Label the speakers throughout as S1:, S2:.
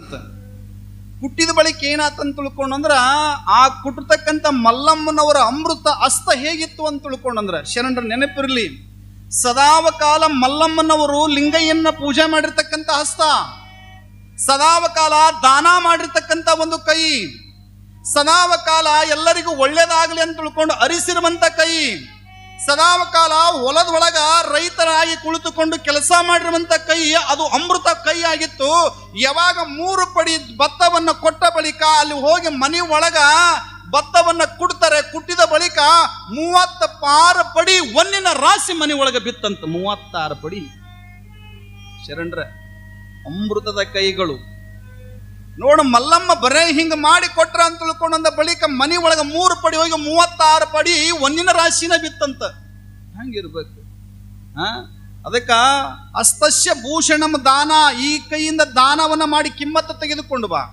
S1: ಬಿತ್ತಂತ. ಕುಟ್ಟಿದ ಬಳಿಕ ಏನಾತಂತ ತಿಳ್ಕೊಂಡಂದ್ರ ಆ ಕುಟ್ಟತಕ್ಕಂಥ ಮಲ್ಲಮ್ಮನವರ ಅಮೃತ ಅಸ್ತ ಹೇಗಿತ್ತು ಅಂತ ತಿಳ್ಕೊಂಡಂದ್ರ ಶರಣರ ನೆನಪಿರಲಿ, ಸದಾವಕಾಲ ಮಲ್ಲಮ್ಮನವರು ಲಿಂಗಯ್ಯನ ಪೂಜೆ ಮಾಡಿರ್ತಕ್ಕಂಥ ಹಸ್ತ, ಸದಾವಕಾಲ ದಾನ ಮಾಡಿರ್ತಕ್ಕಂಥ ಒಂದು ಕೈ, ಸದಾವಕಾಲ ಎಲ್ಲರಿಗೂ ಒಳ್ಳೇದಾಗಲಿ ಅಂತ ತಿಳ್ಕೊಂಡು ಅರಿಸಿರುವಂತ ಕೈ, ಸದಾವಕಾಲ ಹೊಲದೊಳಗ ರೈತರಾಗಿ ಕುಳಿತುಕೊಂಡು ಕೆಲಸ ಮಾಡಿರುವಂತ ಕೈ, ಅದು ಅಮೃತ ಕೈ ಆಗಿತ್ತು. ಯಾವಾಗ 3 ಪಡಿ ಭತ್ತವನ್ನ ಕೊಟ್ಟ ಬಳಿಕ ಅಲ್ಲಿ ಹೋಗಿ ಮನೆ ಒಳಗ ಭತ್ತವನ್ನ ಕುಡ್ತಾರೆ, ಕುಟ್ಟಿದ ಬಳಿಕ 36 ಪಡಿ ಒನ್ನಿನ ರಾಶಿ ಮನೆ ಒಳಗ ಬಿತ್ತಂತ. 36 ಪಡಿ ಶರಣರ ಅಮೃತದ ಕೈಗಳು ನೋಡು. ಮಲ್ಲಮ್ಮ ಬರೇ ಹಿಂಗ ಮಾಡಿ ಕೊಟ್ರ ಅಂತ ತಿಳ್ಕೊಂಡ ಬಳಿಕ ಮನಿ ಒಳಗ 3 ಪಡಿ ಹೋಗಿ 36 ಪಡಿ ಒಂದಿನ ರಾಶಿನ ಬಿತ್ತಂತ. ಹಂಗಿರ್ಬೇಕು. ಅದಕ್ಕ ಅಸ್ತಸ್ಯ ಭೂಷಣಂ ದಾನ, ಈ ಕೈಯಿಂದ ದಾನವನ್ನ ಮಾಡಿ ಕಿಮ್ಮತ್ತ ತೆಗೆದುಕೊಂಡು ಬಾ.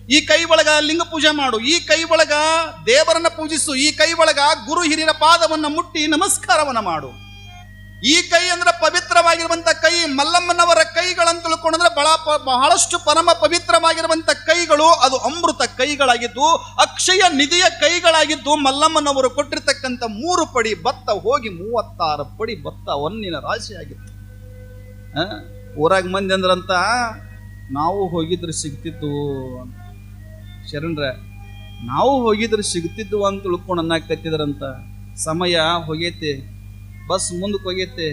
S1: ಈ ಕೈ ಒಳಗ ಲಿಂಗ ಪೂಜೆ ಮಾಡು, ಈ ಕೈ ಒಳಗ ದೇವರನ್ನ ಪೂಜಿಸು, ಈ ಕೈ ಒಳಗ ಗುರು ಹಿರಿಯರ ಪಾದವನ್ನ ಮುಟ್ಟಿ ನಮಸ್ಕಾರವನ್ನ ಮಾಡು. ಈ ಕೈ ಅಂದ್ರೆ ಪವಿತ್ರವಾಗಿರುವಂತ ಕೈ. ಮಲ್ಲಮ್ಮನವರ ಕೈಗಳಂತ ತಿಳ್ಕೊಂಡ್ರೆ ಬಹಳಷ್ಟು ಪರಮ ಪವಿತ್ರವಾಗಿರುವಂತ ಕೈಗಳು, ಅದು ಅಮೃತ ಕೈಗಳಾಗಿದ್ದು, ಅಕ್ಷಯ ನಿಧಿಯ ಕೈಗಳಾಗಿದ್ದು. ಮಲ್ಲಮ್ಮನವರು ಕೊಟ್ಟಿರ್ತಕ್ಕಂಥ 3 ಪಡಿ ಭತ್ತ ಹೋಗಿ 36 ಪಡಿ ಭತ್ತ ಒನ್ನಿನ ರಾಶಿ ಆಗಿತ್ತು. ಊರಾಗ ಮಂದಿ ಅಂದ್ರಂತ ನಾವು ಹೋಗಿದ್ರೆ ಸಿಗ್ತಿದ್ದು ಅಂತ. ಶರಣರ ನಾವು ಹೋಗಿದ್ರೆ ಸಿಗ್ತಿದ್ದು ಅಂತ ತಿಳ್ಕೊಂಡು ಅನ್ನಕತ್ತಿದ್ರಂತ. ಸಮಯ ಹೋಗೈತಿ, ಬಸ್ ಮುಂದಕ್ಕೆ ಹೋಗೈತಿ,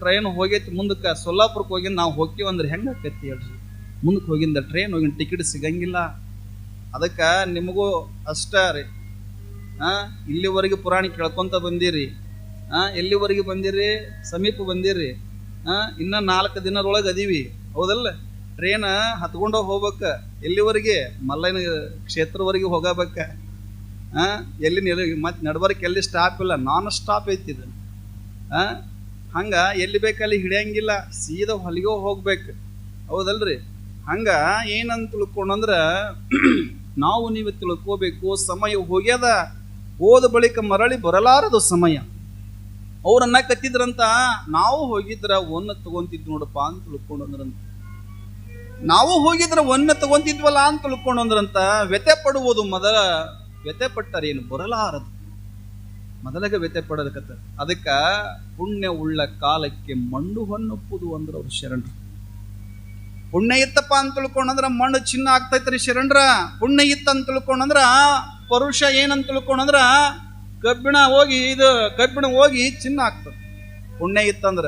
S1: ಟ್ರೈನ್ ಹೋಗೈತಿ ಮುಂದಕ್ಕೆ. ಸೊಲ್ಲಾಪುರಕ್ಕೆ ಹೋಗಿ ನಾವು ಹೋಗ್ತೀವಿ ಅಂದ್ರೆ ಹೆಂಗೆ ಆಕೈತಿ ಹೇಳ್ರಿ? ಮುಂದಕ್ಕೆ ಹೋಗಿಂದ ಟ್ರೈನ್ ಹೋಗಿನ ಟಿಕೆಟ್ ಸಿಗಂಗಿಲ್ಲ. ಅದಕ್ಕೆ ನಿಮಗೂ ಅಷ್ಟ ರೀ. ಇಲ್ಲಿವರೆಗೆ ಪುರಾಣ ಕೇಳ್ಕೊಂತ ಬಂದಿರಿ, ಎಲ್ಲಿವರೆಗೆ ಬಂದಿರಿ? ಸಮೀಪ ಬಂದಿರಿ. ಇನ್ನ 4 ದಿನದೊಳಗೆ ಅದೀವಿ, ಹೌದಲ್ಲ? ಟ್ರೈನ್ ಹತ್ಕೊಂಡ ಹೋಗ್ಬೇಕ. ಎಲ್ಲಿವರೆಗೆ? ಮಲ್ಲಯ್ಯನ ಕ್ಷೇತ್ರವರೆಗೆ ಹೋಗಬೇಕ. ಎಲ್ಲಿ ಮತ್ತೆ ನಡ್ಬರ್ಕ್ ಎಲ್ಲಿ ಸ್ಟಾಪ್ ಇಲ್ಲ, ನಾನ್ ಸ್ಟಾಪ್ ಐತಿದ. ಹಂಗ ಎಲ್ಲಿ ಬೇಕಲ್ಲಿ ಹಿಡಿಯಂಗಿಲ್ಲ, ಸೀದಾ ಹೊಲಿಗೆ ಹೋಗ್ಬೇಕು, ಹೌದಲ್ರಿ? ಹಂಗ ಏನಂತ ತಿಳ್ಕೊಂಡ್ರ ನಾವು ನೀವು ತಿಳ್ಕೋಬೇಕು, ಸಮಯ ಹೋಗ್ಯದ, ಹೋದ ಬಳಿಕ ಮರಳಿ ಬರಲಾರದು ಸಮಯ. ಅವ್ರನ್ನ ಕತ್ತಿದ್ರಂತ, ನಾವು ಹೋಗಿದ್ರ ಒನ್ನ ತಗೊಂತಿದ್ ನೋಡಪ್ಪ ಅಂತ ತಿಳ್ಕೊಂಡ್ರಂತ. ನಾವು ಹೋಗಿದ್ರ ಒನ್ನ ತಗೊಂತಿದ್ವಲ್ಲ ಅಂತ ತಿಳ್ಕೊಂಡ್ರಂತ. ವ್ಯಥೆ ಪಡುವುದು ಮೊದಲ ವ್ಯಥೆ ಪಟ್ಟರೇನು ಬರಲಾರದು, ಮೊದಲಾಗ ವ್ಯಥೆ ಪಡೋದಕ್ಕತ್ತ. ಅದಕ್ಕ ಪುಣ್ಯ ಉಳ್ಳ ಕಾಲಕ್ಕೆ ಮಣ್ಣು ಹೊನ್ನಪ್ಪುದು ಅಂದ್ರ ಅವ್ರು ಶರಣರು. ಪುಣ್ಯ ಇತ್ತಪ್ಪ ಅಂತ ತಿಳ್ಕೊಂಡ್ರ ಮಣ್ಣು ಚಿನ್ನ ಆಗ್ತೈತ್ರಿ ಶರಣರ. ಪುಣ್ಯ ಇತ್ತ ಅಂತ ತಿಳ್ಕೊಂಡ್ರ ಪರುಷ ಏನಂತ ತಿಳ್ಕೊಂಡ್ರ ಕಬ್ಬಿಣ ಹೋಗಿ ಚಿನ್ನ ಆಗ್ತದೆ. ಪುಣ್ಯ ಇತ್ತಂದ್ರ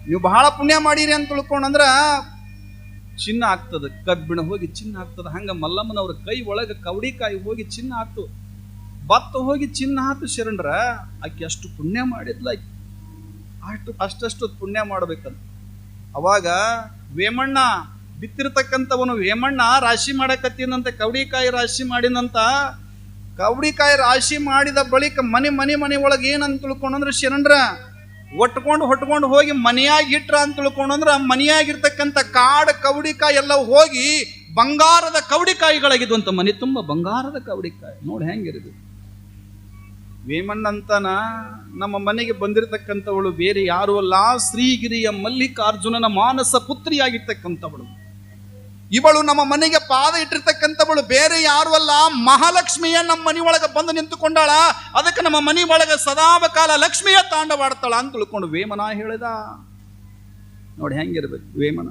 S1: ನೀವು ಬಹಳ ಪುಣ್ಯ ಮಾಡೀರಿ ಅಂತ ತಿಳ್ಕೊಂಡ್ರ ಚಿನ್ನ ಆಗ್ತದೆ, ಕಬ್ಬಿಣ ಹೋಗಿ ಚಿನ್ನ ಆಗ್ತದೆ. ಹಂಗ ಮಲ್ಲಮ್ಮನವ್ರ ಕೈ ಒಳಗ ಕವಡಿಕಾಯಿ ಹೋಗಿ ಚಿನ್ನ ಆತು, ಭತ್ತ ಹೋಗಿ ಚಿನ್ನ ಆತು ಶರಣರ. ಆಕೆ ಅಷ್ಟು ಪುಣ್ಯ ಮಾಡಿದ್ಲ, ಅಷ್ಟಷ್ಟು ಪುಣ್ಯ ಮಾಡ್ಬೇಕಂತ. ಅವಾಗ ವೇಮಣ್ಣ ಬಿತ್ತಿರ್ತಕ್ಕಂಥವನು, ವೇಮಣ್ಣ ರಾಶಿ ಮಾಡಕತ್ತಿದಂತೆ, ಕವಡಿಕಾಯಿ ರಾಶಿ ಮಾಡಿದಂತ. ಕವಡಿಕಾಯಿ ರಾಶಿ ಮಾಡಿದ ಬಳಿಕ ಮನೆ ಒಳಗೆ ಏನಂತ ತಿಳ್ಕೊಂಡ್ರೆ ಶರಣರ ಹೊಟ್ಕೊಂಡು ಹೋಗಿ ಮನೆಯಾಗಿ ಇಟ್ರ ಅಂತ ತಿಳ್ಕೊಂಡ್ರ ಮನೆಯಾಗಿರ್ತಕ್ಕಂಥ ಕಾಡು ಕವಡಿಕಾಯಿ ಎಲ್ಲ ಹೋಗಿ ಬಂಗಾರದ ಕವಡಿಕಾಯಿಗಳಾಗಿದ್ವು ಅಂತ. ಮನೆ ತುಂಬ ಬಂಗಾರದ ಕವಡಿಕಾಯಿ ನೋಡಿ ಹೆಂಗಿರಿದು. ವೇಮಣ್ಣ ಅಂತನ ನಮ್ಮ ಮನೆಗೆ ಬಂದಿರತಕ್ಕಂಥವಳು ಬೇರೆ ಯಾರು ಅಲ್ಲ, ಶ್ರೀಗಿರಿಯ ಮಲ್ಲಿಕಾರ್ಜುನನ ಮಾನಸ ಪುತ್ರಿಯಾಗಿರ್ತಕ್ಕಂಥವಳು. ಇವಳು ನಮ್ಮ ಮನೆಗೆ ಪಾದ ಇಟ್ಟಿರ್ತಕ್ಕಂಥವಳು ಬೇರೆ ಯಾರು ಅಲ್ಲ, ಮಹಾಲಕ್ಷ್ಮಿಯ ನಮ್ಮ ಮನೆ ಒಳಗೆ ಬಂದು ನಿಂತುಕೊಂಡಾಳ. ಅದಕ್ಕೆ ನಮ್ಮ ಮನೆ ಒಳಗೆ ಸದಾಕಾಲ ಲಕ್ಷ್ಮಿಯ ತಾಂಡವಾಡ್ತಾಳ ಅಂತ ತಿಳ್ಕೊಂಡು ವೇಮನ ಹೇಳಿದ. ನೋಡಿ ಹೆಂಗಿರ್ಬೇಕು ವೇಮನ.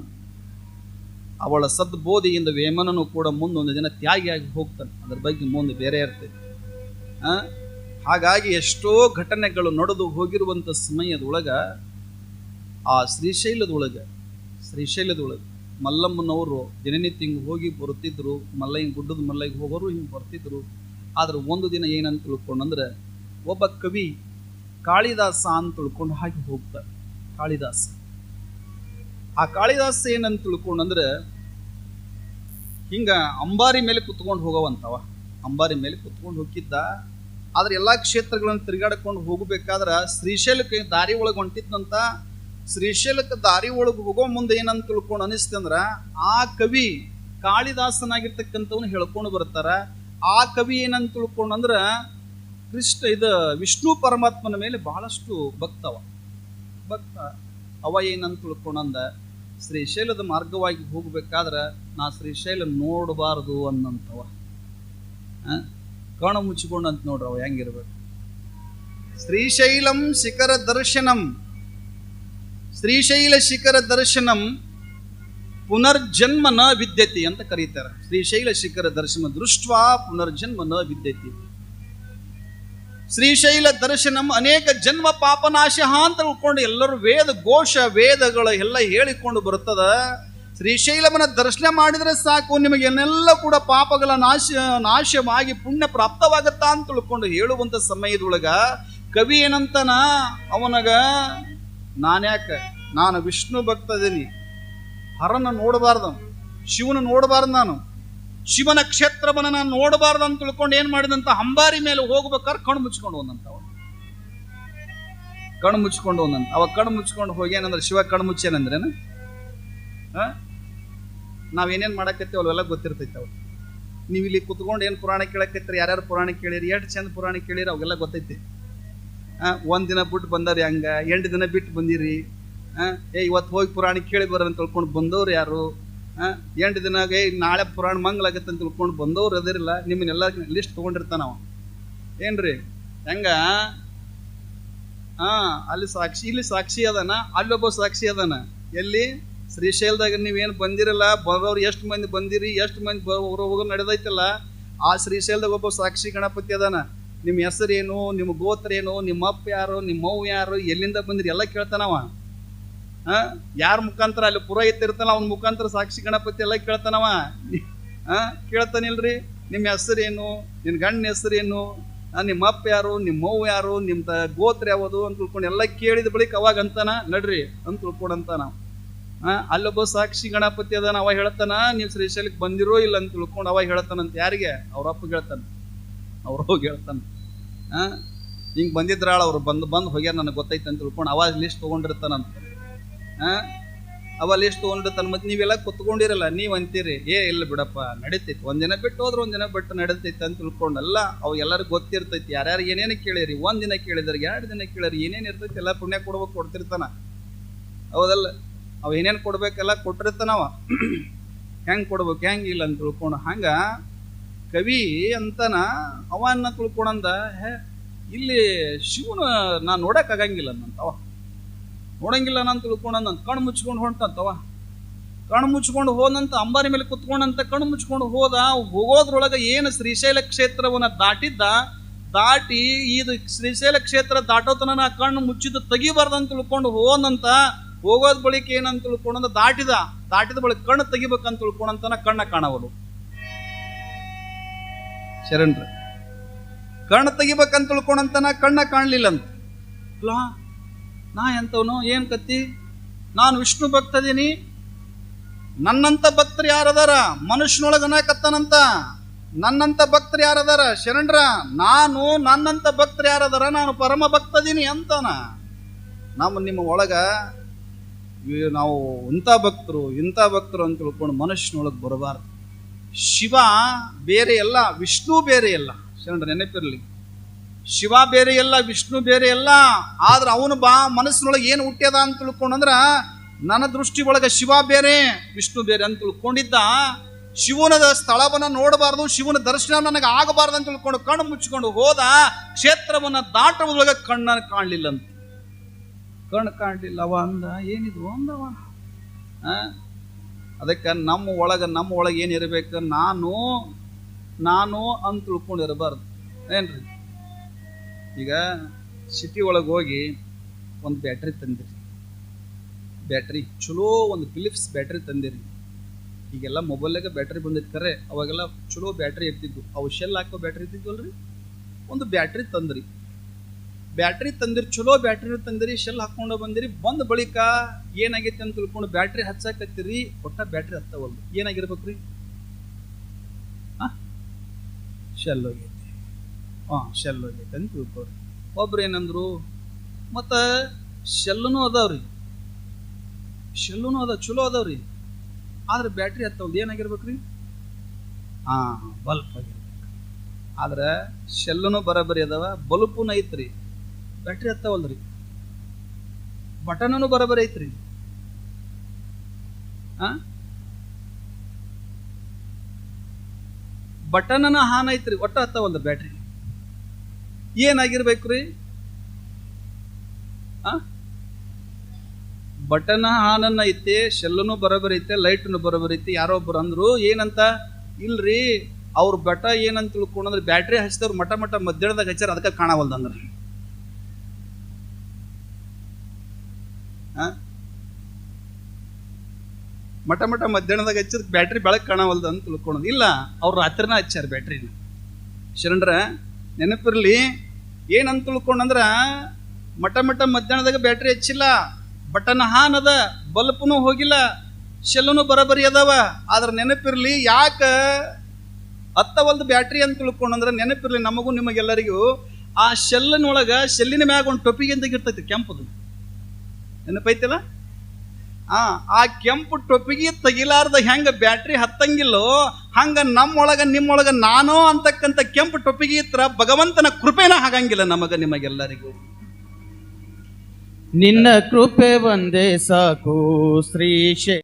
S1: ಅವಳ ಸದ್ಬೋಧಿಯಿಂದ ವೇಮನನು ಕೂಡ ಮುಂದೊಂದು ದಿನ ತ್ಯಾಗಿಯಾಗಿ ಹೋಗ್ತಾನೆ. ಅದ್ರ ಬಗ್ಗೆ ಮುಂದೆ ಬೇರೆ ಇರ್ತದೆ. ಹಾಗಾಗಿ ಎಷ್ಟೋ ಘಟನೆಗಳು ನಡೆದು ಹೋಗಿರುವಂಥ ಸಮಯದೊಳಗ ಆ ಶ್ರೀಶೈಲದೊಳಗೆ ಮಲ್ಲಮ್ಮನವರು ದಿನನಿತ್ಯ ಹಿಂಗೆ ಹೋಗಿ ಬರ್ತಿದ್ರು. ಮಲ್ಲಯ್ಯ ಗುಡ್ಡದ ಮಲ್ಲಯ್ಯಗೆ ಹೋಗೋರು ಹಿಂಗೆ ಬರ್ತಿದ್ರು. ಆದ್ರೆ ಒಂದು ದಿನ ಏನಂತ ತಿಳ್ಕೊಂಡಂದ್ರೆ ಒಬ್ಬ ಕವಿ ಕಾಳಿದಾಸ ಅಂತ ತಿಳ್ಕೊಂಡು ಹಾಗೆ ಹೋಗ್ತಾರೆ. ಆ ಕಾಳಿದಾಸ ಏನಂತ ತಿಳ್ಕೊಂಡಂದ್ರೆ ಹಿಂಗ ಅಂಬಾರಿ ಮೇಲೆ ಕುತ್ಕೊಂಡು ಹೋಗವಂತವ. ಅಂಬಾರಿ ಮೇಲೆ ಕುತ್ಕೊಂಡು ಹೋಗಿದ್ದ. ಆದ್ರೆ ಎಲ್ಲಾ ಕ್ಷೇತ್ರಗಳನ್ನು ತಿರುಗಾಡ್ಕೊಂಡು ಹೋಗಬೇಕಾದ್ರ ಶ್ರೀಶೈಲಕ್ಕೆ ದಾರಿ ಒಳಗೆ ಹೊಂಟಿದ್ನಂತ. ಶ್ರೀಶೈಲಕ್ಕೆ ದಾರಿ ಒಳಗೆ ಹೋಗೋ ಮುಂದೆ ಏನಂತ ತಿಳ್ಕೊಂಡು ಅನಿಸ್ತಂದ್ರ ಆ ಕವಿ ಕಾಳಿದಾಸನಾಗಿರ್ತಕ್ಕಂಥವ್ನು ಹೇಳ್ಕೊಂಡು ಬರ್ತಾರ. ಆ ಕವಿ ಏನಂತ ತಿಳ್ಕೊಂಡಂದ್ರ ವಿಷ್ಣು ಪರಮಾತ್ಮನ ಮೇಲೆ ಬಹಳಷ್ಟು ಭಕ್ತ ಅವ ಏನಂತ ತಿಳ್ಕೊಂಡಂದ ಶ್ರೀಶೈಲದ ಮಾರ್ಗವಾಗಿ ಹೋಗ್ಬೇಕಾದ್ರೆ ನಾ ಶ್ರೀಶೈಲ ನೋಡಬಾರದು ಅನ್ನಂತವ ಕಣ ಮುಚ್ಚಿಕೊಂಡು ಅಂತ ನೋಡ್ರವ ಹೆಂಗಿರ್ಬೇಕು. ಶ್ರೀಶೈಲಂ ಶಿಖರ ದರ್ಶನಂ, ಶ್ರೀಶೈಲ ಶಿಖರ ದರ್ಶನಂ ಪುನರ್ಜನ್ಮ ನ ವಿದ್ಯತಿ ಅಂತ ಕರೀತಾರೆ. ಶ್ರೀಶೈಲ ಶಿಖರ ದರ್ಶನ ದೃಷ್ಟ್ವಾ ಪುನರ್ಜನ್ಮ ನ ವಿದ್ಯತಿ. ಶ್ರೀಶೈಲ ದರ್ಶನಂ ಅನೇಕ ಜನ್ಮ ಪಾಪನಾಶ ಅಂತ ತಿಳ್ಕೊಂಡು ಎಲ್ಲರೂ ವೇದಗಳು ಎಲ್ಲ ಹೇಳಿಕೊಂಡು ಬರುತ್ತದ. ಶ್ರೀಶೈಲವನ್ನ ದರ್ಶನ ಮಾಡಿದ್ರೆ ಸಾಕು, ನಿಮಗೆ ಏನೆಲ್ಲ ಕೂಡ ಪಾಪಗಳ ನಾಶವಾಗಿ ಪುಣ್ಯ ಪ್ರಾಪ್ತವಾಗತ್ತಾ ಅಂತ ತಿಳ್ಕೊಂಡು ಹೇಳುವಂತ ಸಮಯದೊಳಗ ಕವಿ ಏನಂತಾನ ಅವನಗ, ನಾನು ವಿಷ್ಣು ಭಕ್ತ ಇದೀನಿ, ಹರನ ನೋಡಬಾರ್ದು, ಶಿವನ ನೋಡಬಾರ್ದು, ನಾನು ಶಿವನ ಕ್ಷೇತ್ರವನ್ನ ನಾನು ನೋಡಬಾರ್ದು ಅಂತ ತಿಳ್ಕೊಂಡು ಏನ್ ಮಾಡಿದಂತ ಅಂಬಾರಿ ಮೇಲೆ ಹೋಗ್ಬೇಕಾದ್ರೆ ಕಣ್ಣು ಮುಚ್ಕೊಂಡು ಹೋದಂತ ಕಣ್ಣು ಮುಚ್ಕೊಂಡು ಹೋದಂತ ಅವ ಕಣ್ಣು ಮುಚ್ಕೊಂಡು ಹೋಗಿ ಏನಂದ್ರೆ ಶಿವ ಕಣ್ಣು ಮುಚ್ಚೇನಂದ್ರೇನ ನಾವೇನೇನ್ ಮಾಡಕತ್ತೀವಿ ಅವೆಲ್ಲ ಗೊತ್ತಿರ್ತೈತೆ ಅವ್. ನೀವು ಇಲ್ಲಿ ಕುತ್ಕೊಂಡು ಏನ್ ಪುರಾಣ ಕೇಳಕತ್ತೀರಿ, ಯಾರ್ಯಾರು ಪುರಾಣ ಕೇಳಿರಿ, ಎಷ್ಟು ಚಂದ ಪುರಾಣ ಕೇಳಿರಿ, ಅವೆಲ್ಲ ಗೊತ್ತೈತಿ. ಒಂದ್ ದಿನ ಬಿಟ್ಟು ಬಂದಾರಿ, ಹಂಗ 8 ದಿನ ಬಿಟ್ಟು ಬಂದಿರಿ, ಇವತ್ತು ಹೋಗಿ ಪುರಾಣ ಕೇಳಿ ಬರ್ರ ಅಂತ ತಿಳ್ಕೊಂಡು ಬಂದವ್ರು ಯಾರು, 8 ದಿನ ನಾಳೆ ಪುರಾಣ ಮಂಗಳಾಗತ್ತೆ ಅಂತ ತಿಳ್ಕೊಂಡು ಬಂದವ್ರು ಅದಿರಲ್ಲ, ನಿಮ್ಮನ್ನೆಲ್ಲ ಲಿಸ್ಟ್ ತಗೊಂಡಿರ್ತಾನ ಅವ. ಏನ್ರಿ ಹೆಂಗ ಅಲ್ಲಿ ಸಾಕ್ಷಿ, ಇಲ್ಲಿ ಸಾಕ್ಷಿ ಅದಾನ, ಅಲ್ಲೊಬ್ಬ ಸಾಕ್ಷಿ ಅದಾನ. ಎಲ್ಲಿ ಶ್ರೀಶೈಲದಾಗ ನೀವೇನು ಬಂದಿರಲ್ಲ, ಬರೋರು ಎಷ್ಟು ಮಂದಿ ಬಂದಿರಿ, ಎಷ್ಟು ಮಂದಿ ಹೋಗೋ ನಡೆದೈತಲ್ಲ, ಆ ಶ್ರೀಶೈಲದಾಗ ಒಬ್ಬ ಸಾಕ್ಷಿ ಗಣಪತಿ ಅದಾನ. ನಿಮ್ಮ ಹೆಸರೇನು, ನಿಮ್ಮ ಗೋತ್ರ ಏನು, ನಿಮ್ಮ ಅಪ್ಪ ಯಾರು, ನಿಮ್ಮ ಅವ್ವ ಯಾರು, ಎಲ್ಲಿಂದ ಬಂದಿರಿ ಎಲ್ಲ ಕೇಳ್ತಾನವ. ಯಾರ ಮುಖಾಂತರ ಅಲ್ಲಿ ಪುರೋಹಿತ ಇರ್ತಾನ, ಅವನ ಮುಖಾಂತರ ಸಾಕ್ಷಿ ಗಣಪತಿ ಎಲ್ಲ ಕೇಳ್ತಾನವ. ಕೇಳ್ತಾನಿಲ್ರಿ, ನಿಮ್ಮ ಹೆಸರೇನು, ನಿನ್ನ ಗಂಡನ ಹೆಸರೇನು, ನಿಮ್ಮ ಅಪ್ಪ ಯಾರು, ನಿಮ್ಮ ಅವ್ವ ಯಾರು, ನಿಮ್ಮ ಗೋತ್ರ ಯಾವುದು ಅಂತ ತಿಳ್ಕೊಂಡು ಎಲ್ಲ ಕೇಳಿದ ಬಳಿಕ ಅವಾಗ ಅಂತಾನ ನಡ್ರಿ ಅಂತ ತಿಳ್ಕೊಂಡಂತಾನ. ಅಲ್ಲೊಬ್ಬ ಸಾಕ್ಷಿ ಗಣಪತಿ ಅದಾನ, ಅವ ಹೇಳ್ತಾನ ನೀವು ಶ್ರೀಶೈಲಕ್ಕೆ ಬಂದಿರೋ ಇಲ್ಲ ಅಂತ ತಿಳ್ಕೊಂಡು ಅವ ಹೇಳ್ತಾನಂತ. ಯಾರಿಗೆ? ಅವ್ರ ಅಪ್ಪಗೆ ಹೇಳ್ತಾನ, ಅವ್ರು ಹೋಗಿ ಹೇಳ್ತಾನ. ಹಿಂಗೆ ಬಂದಿದ್ರಾಳ ಅವ್ರು ಬಂದು ಹೋಗ್ಯಾರ ನನಗೆ ಗೊತ್ತೈತೆ ಅಂತ ತಿಳ್ಕೊಂಡು ಅವ ಲಿಸ್ಟ್ ತೊಗೊಂಡಿರ್ತಾನಂತ. ಅವ ಲಿಸ್ಟ್ ತೊಗೊಂಡಿರ್ತಾನ. ಮತ್ತೆ ನೀವೆಲ್ಲ ಕುತ್ಕೊಂಡಿರಲ್ಲ, ನೀವು ಅಂತೀರಿ ಇಲ್ಲ ಬಿಡಪ್ಪ ನಡೀತೈತಿ, ಒಂದಿನ ಬಿಟ್ಟು ಹೋದ್ರೆ ಒಂದಿನ ಬಿಟ್ಟು ನಡೀತೈತಿ ಅಂತ ತಿಳ್ಕೊಂಡಲ್ಲ. ಅವು ಎಲ್ಲರಿಗೂ ಗೊತ್ತಿರ್ತೈತಿ, ಯಾರ್ಯಾರು ಏನೇನು ಕೇಳಿರಿ, ಒಂದಿನ ಕೇಳಿದ್ರಿ, 2 ದಿನ ಕೇಳಿರಿ, ಏನೇನು ಇರ್ತೈತಿ ಎಲ್ಲ ಪುಣ್ಯ ಕೊಡ್ಬೇಕು, ಕೊಡ್ತಿರ್ತಾನ. ಹೌದಲ್ಲ? ಅವ ಏನೇನು ಕೊಡ್ಬೇಕೆಲ್ಲ ಕೊಟ್ಟಿರ್ತಾನವ. ಹೆಂಗೆ ಕೊಡ್ಬೇಕು ಹೆಂಗಿಲ್ಲ ಅಂತ ತಿಳ್ಕೊಂಡು ಹಂಗ ಕವಿ ಅಂತಾನ. ಅವನ್ನ ತಿಳ್ಕೊಂಡಂದ ಇಲ್ಲಿ ಶಿವನ ನಾನು ನೋಡಕ್ಕಾಗಂಗಿಲ್ಲ ನಂತವ, ನೋಡಂಗಿಲ್ಲ ನಾನು ತಿಳ್ಕೊಂಡಂತ ಕಣ್ಣು ಮುಚ್ಕೊಂಡು ಹೊಂಟಂತವ. ಕಣ್ಣು ಮುಚ್ಕೊಂಡು ಹೋದಂತ ಅಂಬಾರಿ ಮೇಲೆ ಕುತ್ಕೊಂಡಂತ ಕಣ್ಣು ಮುಚ್ಕೊಂಡು ಹೋಗೋದ್ರೊಳಗೆ ಏನು ಶ್ರೀಶೈಲ ಕ್ಷೇತ್ರವನ್ನ ದಾಟಿ ಇದು ಶ್ರೀಶೈಲ ಕ್ಷೇತ್ರ ದಾಟೋತನ ಕಣ್ಣು ಮುಚ್ಚಿದ್ದು ತೆಗಿಬಾರ್ದಂತ ತಿಳ್ಕೊಂಡು ಹೋಗೋದ್ ಬಳಿಕ ಏನಂತ ತಿಳ್ಕೊಂಡ ದಾಟಿದ ಬಳಿಕ ಕಣ್ಣು ತೆಗಿಬೇಕಂತ ತಿಳ್ಕೊಂಡಂತನ ಕಣ್ಣ ಕಾಣವಲು. ಶರಣ್ರ ಕಣ್ಣು ತೆಗಿಬೇಕಂತ ತಿಳ್ಕೊಂಡಂತನ ಕಣ್ಣ ಕಾಣಲಿಲ್ಲ ಅಂತ. ನಾ ಎಂತವನು, ಏನ್ ಕತ್ತಿ, ನಾನು ವಿಷ್ಣು ಭಕ್ತದೀನಿ, ನನ್ನಂತ ಭಕ್ತರು ಯಾರದಾರ, ಮನುಷ್ಯನೊಳಗನ ಕತ್ತನಂತ ನನ್ನಂತ ಭಕ್ತರು ಯಾರದಾರ ಶರಣ್ರ, ನನ್ನಂತ ಭಕ್ತರು ಯಾರದಾರ, ನಾನು ಪರಮ ಭಕ್ತದೀನಿ ಅಂತಾನ. ನಿಮ್ಮ ಒಳಗ ನಾವು ಇಂಥ ಭಕ್ತರು ಅಂತ ತಿಳ್ಕೊಂಡು ಮನುಷ್ಯನೊಳಗೆ ಬರಬಾರ್ದು. ಶಿವ ಬೇರೆ ಅಲ್ಲ, ವಿಷ್ಣು ಬೇರೆ ಅಲ್ಲ. ಶರಣ್ರ ನೆನಪಿರಲಿ, ಶಿವ ಬೇರೆ ಅಲ್ಲ, ವಿಷ್ಣು ಬೇರೆ ಅಲ್ಲ. ಆದ್ರೆ ಅವನು ಮನಸ್ಸಿನೊಳಗೆ ಏನು ಹುಟ್ಟ್ಯದ ಅಂತ ತಿಳ್ಕೊಂಡಂದ್ರ ನನ್ನ ದೃಷ್ಟಿ ಒಳಗೆ ಶಿವ ಬೇರೆ ವಿಷ್ಣು ಬೇರೆ ಅಂತ ತಿಳ್ಕೊಂಡಿದ್ದ. ಶಿವನ ಸ್ಥಳವನ್ನ ನೋಡಬಾರ್ದು, ಶಿವನ ದರ್ಶನ ನನಗೆ ಆಗಬಾರ್ದು ಅಂತ ತಿಳ್ಕೊಂಡು ಕಣ್ಣು ಮುಚ್ಚಿಕೊಂಡು ಹೋದ. ಕ್ಷೇತ್ರವನ್ನ ದಾಟುವುದೊಳಗೆ ಕಣ್ಣನ್ನು ಕಾಣಲಿಲ್ಲ ಅಂತ. ಕಣ್ಣು ಕಾಣಲಿಲ್ಲ. ಅವ ಅಂದ ಏನಿದು ಅಂದವ. ಅದಕ್ಕೆ ನಮ್ಮ ಒಳಗೆ ಏನಿರ್ಬೇಕು, ನಾನು ಅಂತ ತಿಳ್ಕೊಂಡಿರಬಾರ್ದು. ಏನ್ರಿ, ಈಗ ಸಿಟಿ ಒಳಗೆ ಹೋಗಿ ಒಂದು ಬ್ಯಾಟ್ರಿ ತಂದಿರಿ, ಬ್ಯಾಟ್ರಿ ಚಲೋ ಒಂದು ಫಿಲಿಪ್ಸ್ ಬ್ಯಾಟ್ರಿ ತಂದಿರಿ. ಈಗೆಲ್ಲ ಮೊಬೈಲಾಗ ಬ್ಯಾಟ್ರಿ ಬಂದಿತ್ತು ಕರೆ, ಅವಾಗೆಲ್ಲ ಚಲೋ ಬ್ಯಾಟ್ರಿ ಇರ್ತಿದ್ವು, ಅವು ಶೆಲ್ ಹಾಕೋ ಬ್ಯಾಟ್ರಿ ಇರ್ತಿದ್ವಲ್ರಿ. ಒಂದು ಬ್ಯಾಟ್ರಿ ತಂದ್ರಿ, ಚಲೋ ಬ್ಯಾಟ್ರಿ ತಂದಿರಿ, ಶೆಲ್ ಹಾಕೊಂಡು ಬಂದಿರಿ. ಬಂದ ಬಳಿಕ ಏನಾಗೈತಿ ಅಂತ ತಿಳ್ಕೊಂಡು ಬ್ಯಾಟ್ರಿ ಹಚ್ಚಾಕತ್ತೀರಿ, ಒಟ್ಟ ಬ್ಯಾಟ್ರಿ ಹತ್ತವಲ್ದು. ಏನಾಗಿರ್ಬೇಕ್ರಿ? ಶೆಲ್ ಹೋಗೈತಿ, ಶೆಲ್ ಹೋಗೈತಿ ಅಂತ ತಿಳ್ಕೊರಿ. ಒಬ್ರು ಏನಂದ್ರು, ಮತ್ತ ಶೆಲ್ಲೂ ಅದಾವ್ರಿ, ಚಲೋ ಅದಾವ್ರಿ, ಆದ್ರೆ ಬ್ಯಾಟ್ರಿ ಹತ್ತವಲ್ದು. ಏನಾಗಿರ್ಬೇಕ್ರಿ? ಬಲ್ಪ್ ಆಗಿರ್ಬೇಕು. ಆದ್ರೆ ಶೆಲ್ಲೂ ಬರಬರಿ ಅದಾವ, ಬಲ್ಪುನ ಐತ್ರಿ, ಬ್ಯಾಟ್ರಿ ಹತ್ತವಲ್ರಿ. ಬಟನೂ ಬರಬರಿ ಐತ್ರಿ. ಬಟನ್ನ ಹಾನ್ ಐತ್ರಿ, ಒಟ್ಟ ಹತ್ತವಲ್ದು ಬ್ಯಾಟ್ರಿ. ಏನಾಗಿರ್ಬೇಕು ರೀ? ಬಟನ್ ಹಾನನ್ನ ಐತಿ, ಶೆಲ್ಲನು ಬರೋಬರಿ ಐತೆ, ಲೈಟ್ನು ಬರೋಬರಿ ಐತಿ. ಯಾರೋ ಒಬ್ರು ಅಂದ್ರು ಏನಂತ, ಇಲ್ರಿ ಅವ್ರ ಬಟ ಏನಂತ ತಿಳ್ಕೊಂಡ್ರೆ ಬ್ಯಾಟ್ರಿ ಹಚ್ಚಿದವ್ರು ಮಠ ಮಧ್ಯಾಹ್ನದಾಗ ಹಚ್ಚಾರ, ಅದಕ್ಕೆ ಕಾಣವಲ್ದಂದ್ರ. ಮಠ ಮಧ್ಯಾಹ್ನದಾಗ ಹಚ್ಚಿದ ಬ್ಯಾಟ್ರಿ ಬೆಳಕು ಕಾಣವಲ್ದು ಅಂತ ತಿಳ್ಕೊಳೋದು. ಇಲ್ಲ, ಅವ್ರು ರಾತ್ರಿನ ಹಚ್ಚಾರ ಬ್ಯಾಟ್ರಿನ. ಶರಣರ ನೆನಪಿರ್ಲಿ, ಏನಂತ ತಿಳ್ಕೊಂಡ್ರ ಮಠ ಮಧ್ಯಾಹ್ನದಾಗ ಬ್ಯಾಟ್ರಿ ಹಚ್ಚಿಲ್ಲ, ಬಟನ್ ಹಾನ್ ಅದ, ಬಲ್ಪ್ನು ಹೋಗಿಲ್ಲ, ಶೆಲ್ಲನು ಬರಬರಿ ಅದಾವ. ಆದ್ರೆ ನೆನಪಿರ್ಲಿ, ಯಾಕ ಹತ್ತವಲ್ದು ಬ್ಯಾಟ್ರಿ ಅಂತ ತಿಳ್ಕೊಂಡ್ರೆ ನೆನಪಿರ್ಲಿ ನಮಗೂ ನಿಮಗೆಲ್ಲರಿಗೂ, ಆ ಶೆಲ್ಲಿನೊಳಗ ಶೆಲ್ಲಿನ ಮ್ಯಾಗ ಒಂದು ಟೊಪಿಗೆ ಅಂತ ಇರ್ತೈತಿ ಕೆಂಪದು, ನೆನಪೈತಿಲ್ಲ? ಆ ಕೆಂಪು ಟೊಪಿಗೆ ತೆಗಿಲಾರ್ದ ಹೆಂಗ ಬ್ಯಾಟ್ರಿ ಹತ್ತಂಗಿಲ್ಲೋ, ಹಂಗ ನಮ್ಮೊಳಗ ನಿಮ್ಮೊಳಗ ನಾನು ಅಂತಕ್ಕಂಥ ಕೆಂಪು ಟೊಪಿಗೆ ಇತ್ರ ಭಗವಂತನ ಕೃಪೆನ ಹಾಗಂಗಿಲ್ಲ ನಿಮಗೆಲ್ಲರಿಗೂ.
S2: ನಿನ್ನ ಕೃಪೆ ಒಂದೇ ಸಾಕು ಶ್ರೀಶೇ